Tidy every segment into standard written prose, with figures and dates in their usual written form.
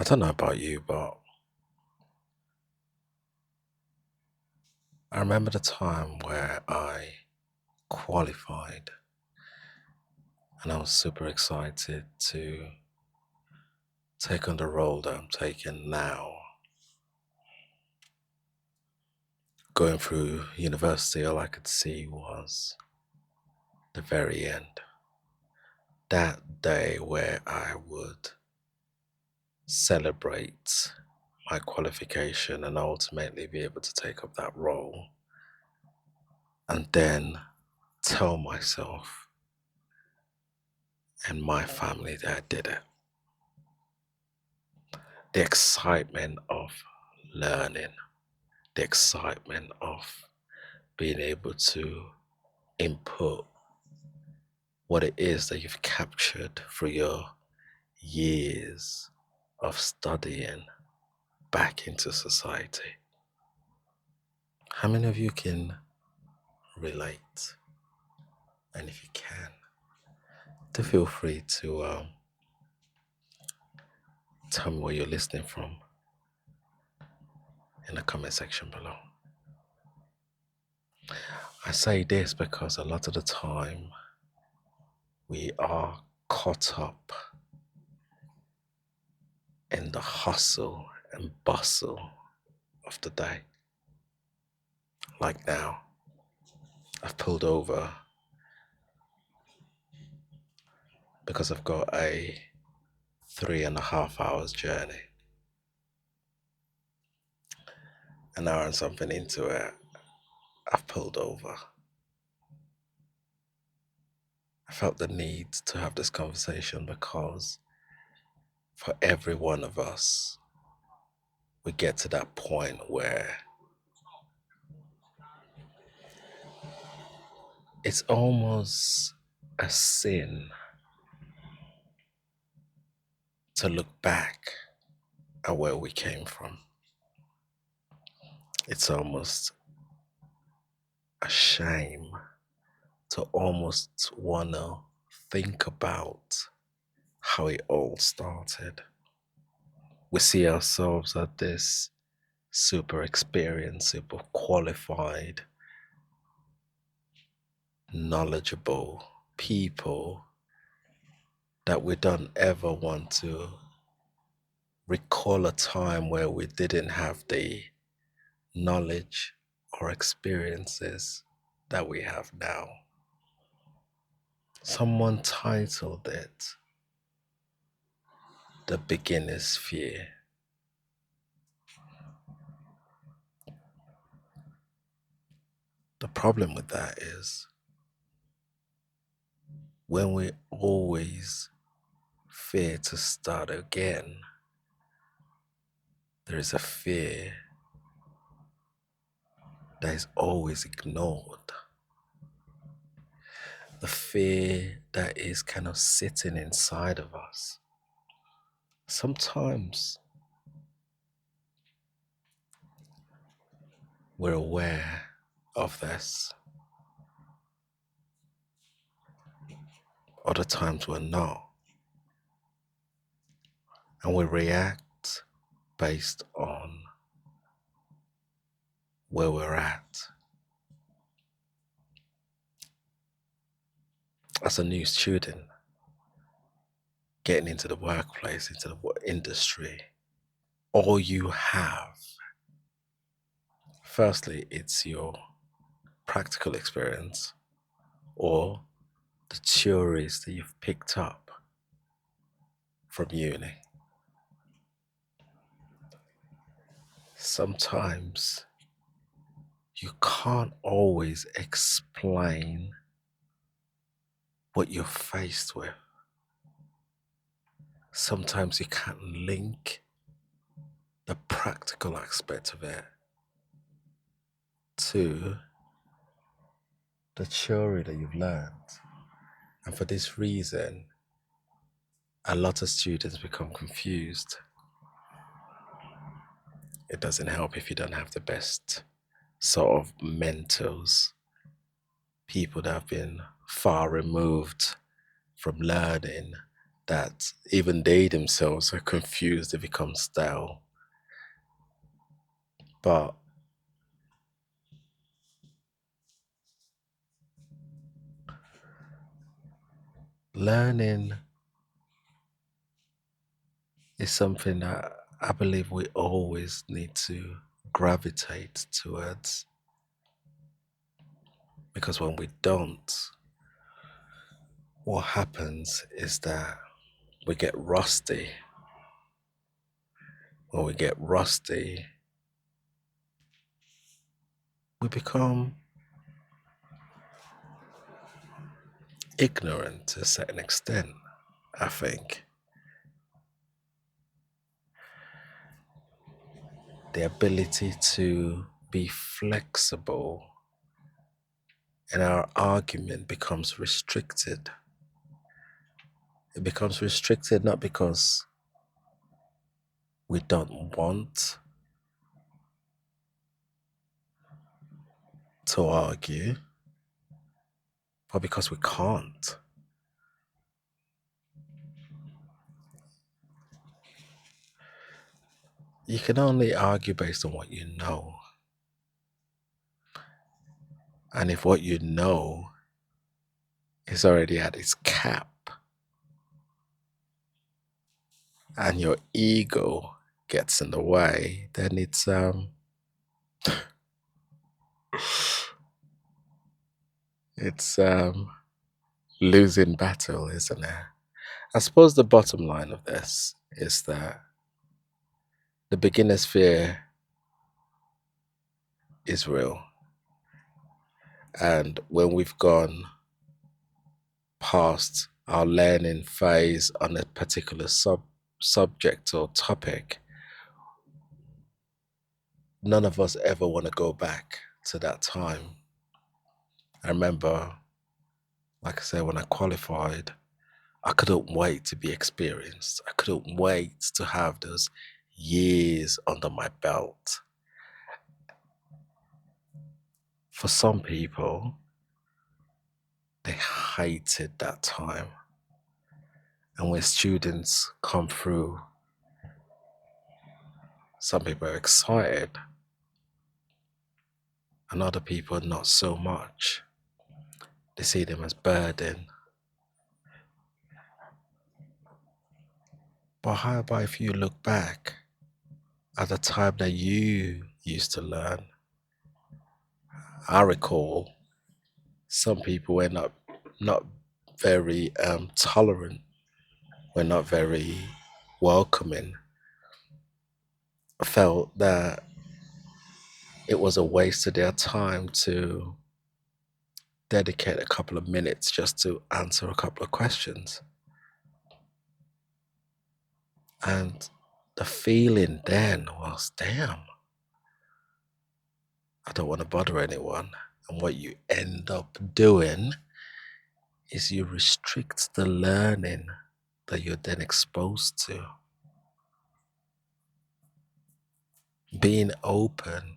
I don't know about you, but I remember the time where I qualified and I was super excited to take on the role that I'm taking now. Going through university, all I could see was the very end. That day where I would celebrate my qualification and ultimately be able to take up that role and then tell myself and my family that I did it. The excitement of learning, the excitement of being able to input what it is that you've captured through your years of studying back into society. How many of you can relate? And if you can, do feel free to tell me where you're listening from in the comment section below. I say this because a lot of the time we are caught up in the hustle and bustle of the day. Like now, I've pulled over because I've got a 3.5 hours journey. An hour and something into it, I've pulled over. I felt the need to have this conversation because for every one of us, we get to that point where it's almost a sin to look back at where we came from. It's almost a shame to almost want to think about how it all started. We see ourselves as this super experienced, super qualified, knowledgeable people that we don't ever want to recall a time where we didn't have the knowledge or experiences that we have now. Someone titled it The Beginner's Fear. The problem with that is when we always fear to start again, there is a fear that is always ignored. The fear that is kind of sitting inside of us. Sometimes we're aware of this, other times we're not. And we react based on where we're at. As a new student, getting into the workplace, into the industry, all you have, firstly, it's your practical experience or the theories that you've picked up from uni. Sometimes you can't always explain what you're faced with. Sometimes you can't link the practical aspect of it to the theory that you've learned. And for this reason, a lot of students become confused. It doesn't help if you don't have the best sort of mentors, people that have been far removed from learning that even they themselves are confused, it becomes stale. But learning is something that I believe we always need to gravitate towards, because when we don't, what happens is that we get rusty. When we get rusty, we become ignorant to a certain extent, I think. The ability to be flexible in our argument becomes restricted. It becomes restricted not because we don't want to argue, but because we can't. You can only argue based on what you know. And if what you know is already at its cap and your ego gets in the way, then it's losing battle, isn't it? I suppose the bottom line of this is that the beginner's fear is real. And when we've gone past our learning phase on a particular subject or topic, none of us ever want to go back to that time. I remember, like I said, when I qualified, I couldn't wait to be experienced. I couldn't wait to have those years under my belt. For some people, they hated that time. And when students come through, some people are excited, and other people not so much. They see them as burden. But how about if you look back at the time that you used to learn? I recall some people were not very tolerant, were not very welcoming, felt that it was a waste of their time to dedicate a couple of minutes just to answer a couple of questions. And the feeling then was, damn, I don't want to bother anyone. And what you end up doing is you restrict the learning that you're then exposed to. Being open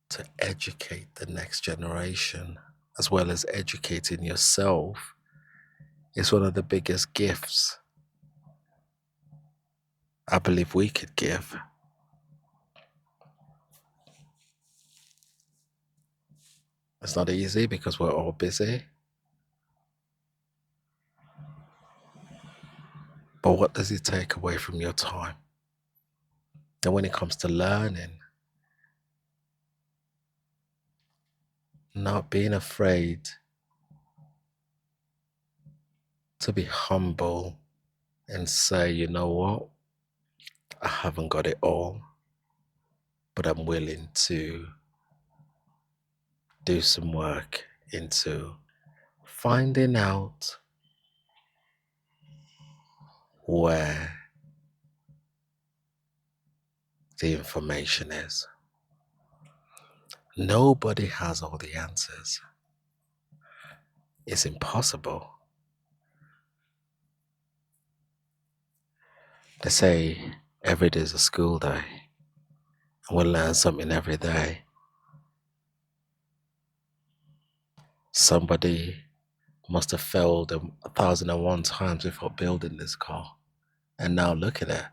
to educate the next generation, as well as educating yourself, is one of the biggest gifts I believe we could give. It's not easy because we're all busy. But what does it take away from your time? And when it comes to learning, not being afraid to be humble and say, you know what, I haven't got it all, but I'm willing to do some work into finding out where the information is. Nobody has all the answers. It's impossible. They say every day is a school day, and we learn something every day. Somebody Must have failed 1,001 times before building this car. And now look at it.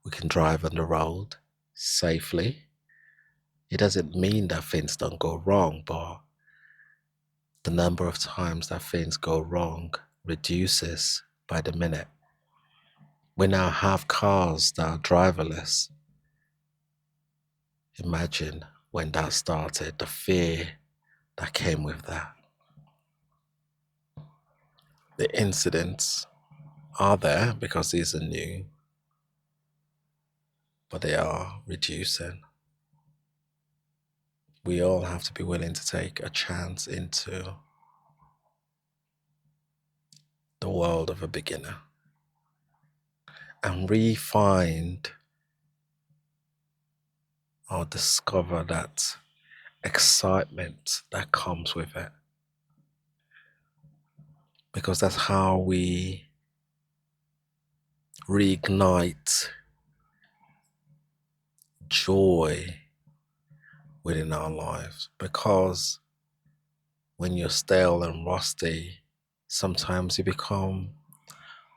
We can drive on the road safely. It doesn't mean that things don't go wrong, but the number of times that things go wrong reduces by the minute. We now have cars that are driverless. Imagine when that started, the fear that came with that. The incidents are there because these are new, but they are reducing. We all have to be willing to take a chance into the world of a beginner and re-find or discover that excitement that comes with it. Because that's how we reignite joy within our lives. Because when you're stale and rusty, sometimes you become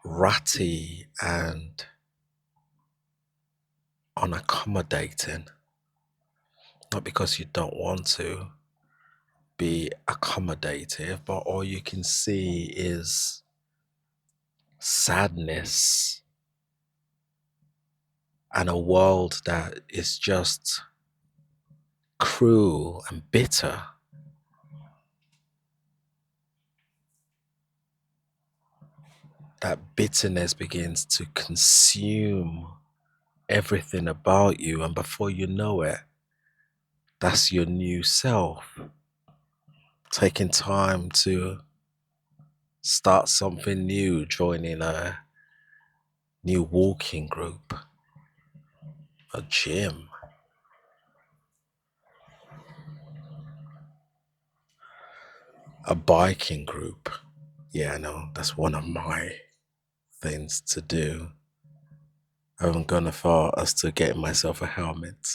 ratty and unaccommodating. Not because you don't want to be accommodative, but all you can see is sadness and a world that is just cruel and bitter. That bitterness begins to consume everything about you, and before you know it, that's your new self. Taking time to start something new, joining a new walking group, a gym, a biking group. Yeah, I know, that's one of my things to do. I haven't gone as far as to getting myself a helmet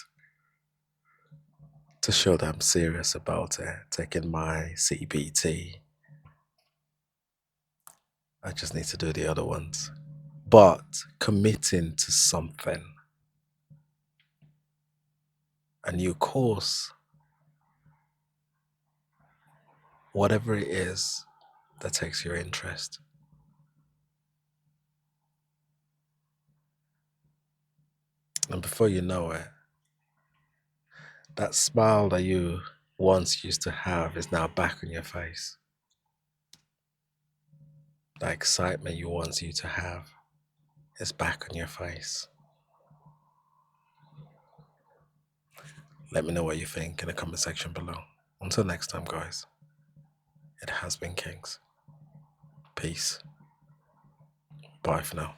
to show that I'm serious about it, taking my CBT. I just need to do the other ones. But committing to something, a new course, whatever it is that takes your interest. And before you know it, that smile that you once used to have is now back on your face. That excitement you once used to have is back on your face. Let me know what you think in the comment section below. Until next time, guys, it has been Kings. Peace. Bye for now.